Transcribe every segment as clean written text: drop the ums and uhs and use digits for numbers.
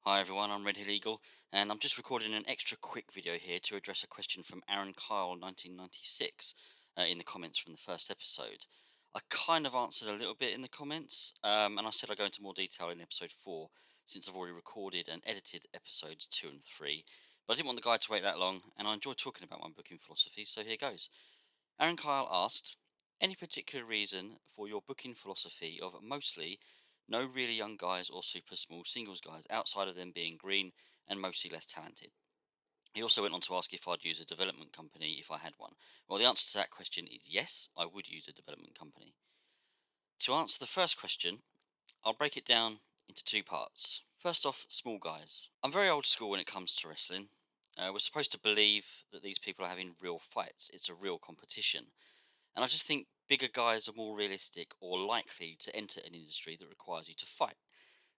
Hi everyone, I'm Red Hill Eagle, and I'm just recording an extra quick video here to address a question from Aaron Kyle 1996 in the comments from the first episode. I kind of answered a little bit in the comments, and I said I'd go into more detail in episode 4 since I've already recorded and edited episodes 2 and 3. But I didn't want the guide to wait that long, and I enjoy talking about my booking philosophy, so here goes. Aaron Kyle asked, any particular reason for your booking philosophy of mostly no really young guys or super small singles guys outside of them being green and mostly less talented? He also went on to ask if I'd use a development company if I had one. Well, the answer to that question is yes, I would use a development company. To answer the first question, I'll break it down into two parts. First off, small guys. I'm very old school when it comes to wrestling. We're supposed to believe that these people are having real fights, it's a real competition. And I just think bigger guys are more realistic or likely to enter an industry that requires you to fight,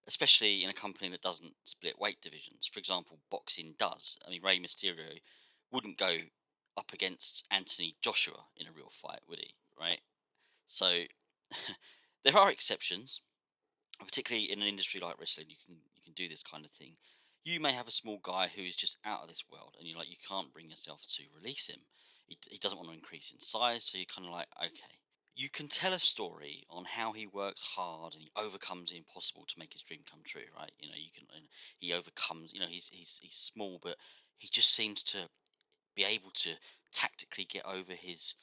especially in a company that doesn't split weight divisions. For example, boxing does. I mean, Rey Mysterio wouldn't go up against Anthony Joshua in a real fight, would he? Right? So there are exceptions, particularly in an industry like wrestling. You can do this kind of thing. You may have a small guy who is just out of this world, and you can't bring yourself to release him. He doesn't want to increase in size, so you're kind of like, okay, you can tell a story on how he works hard and he overcomes the impossible to make his dream come true, right? You can, and he overcomes. He's small, but he just seems to be able to tactically get over his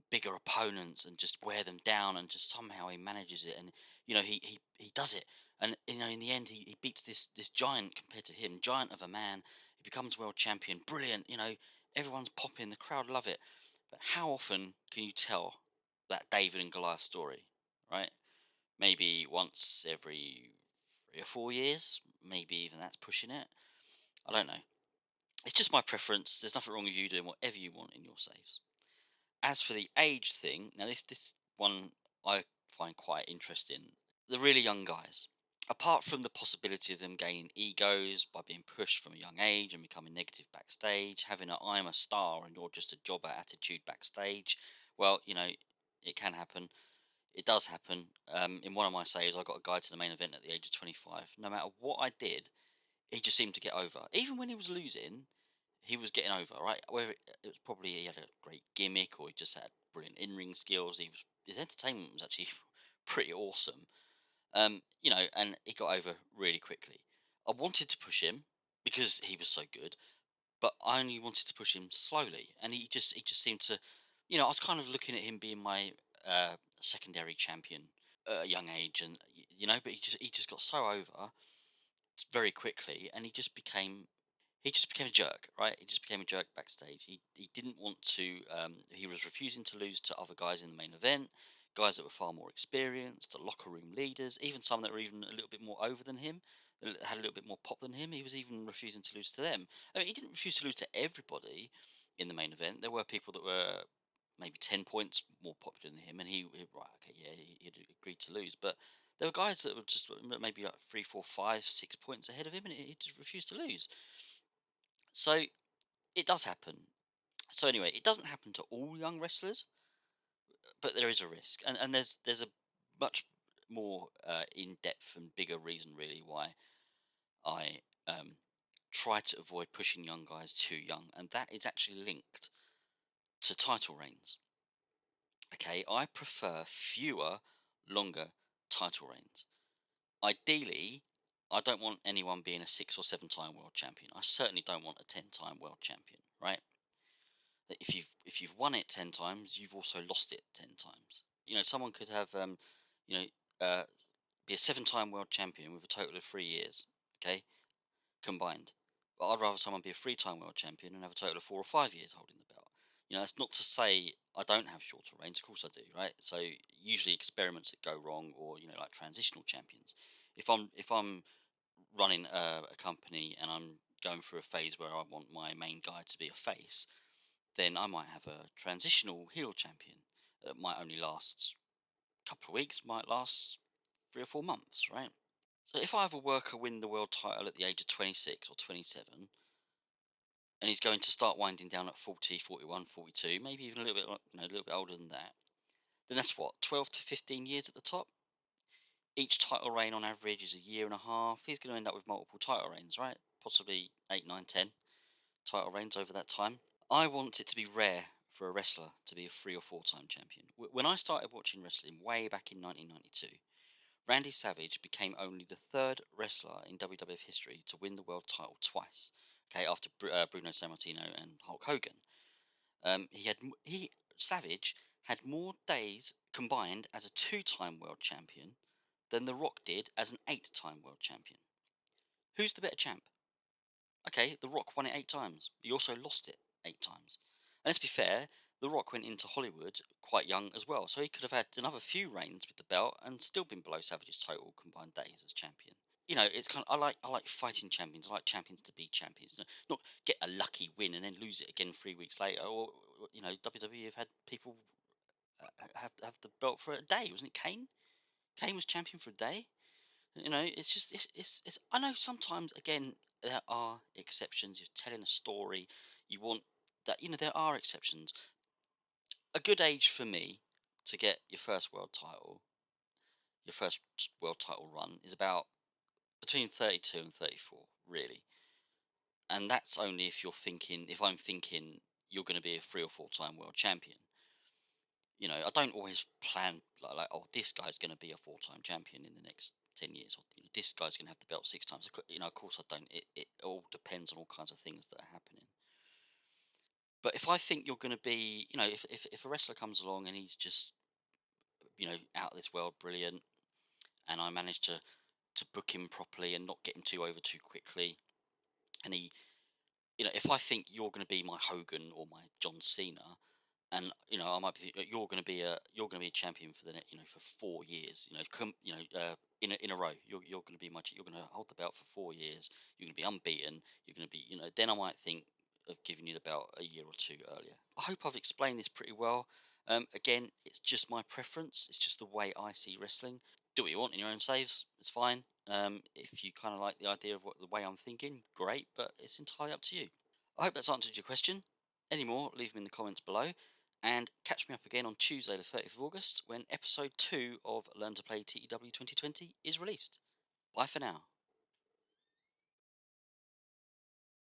bigger opponents and just wear them down, and just somehow he manages it, and he does it, and in the end he beats this giant compared to him, giant of a man. He becomes world champion, brilliant. Everyone's popping, the crowd love it. But how often can you tell that David and Goliath story, right? Maybe once every 3 or 4 years, maybe even that's pushing it. I don't know. It's just my preference. There's nothing wrong with you doing whatever you want in your saves. As for the age thing, now this one I find quite interesting. The really young guys. Apart from the possibility of them gaining egos by being pushed from a young age and becoming negative backstage, having a I'm a star and you're just a jobber attitude backstage, well, it can happen. It does happen. In one of my saves, I got a guy to the main event at the age of 25. No matter what I did, he just seemed to get over. Even when he was losing, he was getting over, right? Whether it was probably he had a great gimmick or he just had brilliant in-ring skills. His entertainment was actually pretty awesome. And he got over really quickly. I wanted to push him because he was so good, but I only wanted to push him slowly, and he just seemed to, I was kind of looking at him being my secondary champion at a young age, and but he just got so over very quickly, and he just became a jerk, right? He just became a jerk backstage. He didn't want to. He was refusing to lose to other guys in the main event, guys that were far more experienced, the locker room leaders, even some that were even a little bit more over than him, that had a little bit more pop than him. He was even refusing to lose to them. I mean, he didn't refuse to lose to everybody in the main event. There were people that were maybe 10 points more popular than him, and right, okay, yeah, he'd agreed to lose, but. There were guys that were just maybe like 3, 4, 5, 6 points ahead of him, and he just refused to lose. So it does happen. So anyway, it doesn't happen to all young wrestlers, but there is a risk, and there's a much more in depth and bigger reason really why I try to avoid pushing young guys too young, and that is actually linked to title reigns. Okay, I prefer fewer, longer title reigns. Ideally, I don't want anyone being a 6 or 7 time world champion. I certainly don't want a 10-time world champion, right? That if you've won it 10 times, you've also lost it 10 times. Someone could have you know, be a 7 time world champion with a total of 3 years, okay, combined. But I'd rather someone be a 3 time world champion and have a total of 4 or 5 years holding the belt. That's not to say I don't have shorter reigns. Of course I do, right? So usually experiments that go wrong, or like transitional champions. If I'm running a company and I'm going through a phase where I want my main guy to be a face, then I might have a transitional heel champion that might only last a couple of weeks, might last 3 or 4 months, right? So if I have a worker win the world title at the age of 26 or 27, and he's going to start winding down at 40, 41, 42, maybe even a little bit, a little bit older than that, then that's what, 12 to 15 years at the top. Each title reign on average is a year and a half. He's going to end up with multiple title reigns, right? Possibly 8, 9, 10 title reigns over that time. I want it to be rare for a wrestler to be a 3 or 4 time champion. When I started watching wrestling way back in 1992, Randy Savage became only the third wrestler in WWF history to win the world title twice. Okay, after Bruno Sammartino and Hulk Hogan. He Savage had more days combined as a 2 time world champion than The Rock did as an 8 time world champion. Who's the better champ? Okay, The Rock won it 8 times. He also lost it 8 times. And let's be fair, The Rock went into Hollywood quite young as well, so he could have had another few reigns with the belt and still been below Savage's total combined days as champion. You know, it's kind of I like fighting champions. I like champions to be champions, not get a lucky win and then lose it again 3 weeks later. Or WWE have had people have the belt for a day, wasn't it? Kane. Kane was champion for a day. It's just it's. I know sometimes again there are exceptions. You're telling a story. You want that. There are exceptions. A good age for me to get your first world title run is about between 32 and 34, really. And that's only if if I'm thinking you're going to be a 3 or 4 time world champion. I don't always plan like oh, this guy's going to be a 4 time champion in the next 10 years, or this guy's going to have the belt 6 times. Of course, I don't. It all depends on all kinds of things that are happening. But if I think you're going to be, if a wrestler comes along and he's just, out of this world, brilliant, and I manage to book him properly and not get him too over too quickly, and if I think you're going to be my Hogan or my John Cena, and I might be you're going to be a champion for for 4 years. In a row. You're going to be you're going to hold the belt for 4 years. You're going to be unbeaten. You're going to be Then I might think of giving you the belt a year or two earlier. I hope I've explained this pretty well. Again, it's just my preference. It's just the way I see wrestling. Do what you want in your own saves. It's fine. If you kind of like the idea of the way I'm thinking, great. But it's entirely up to you. I hope that's answered your question. Any more, leave them in the comments below. And catch me up again on Tuesday, the 30th of August, when episode 2 of Learn to Play TEW 2020 is released. Bye for now.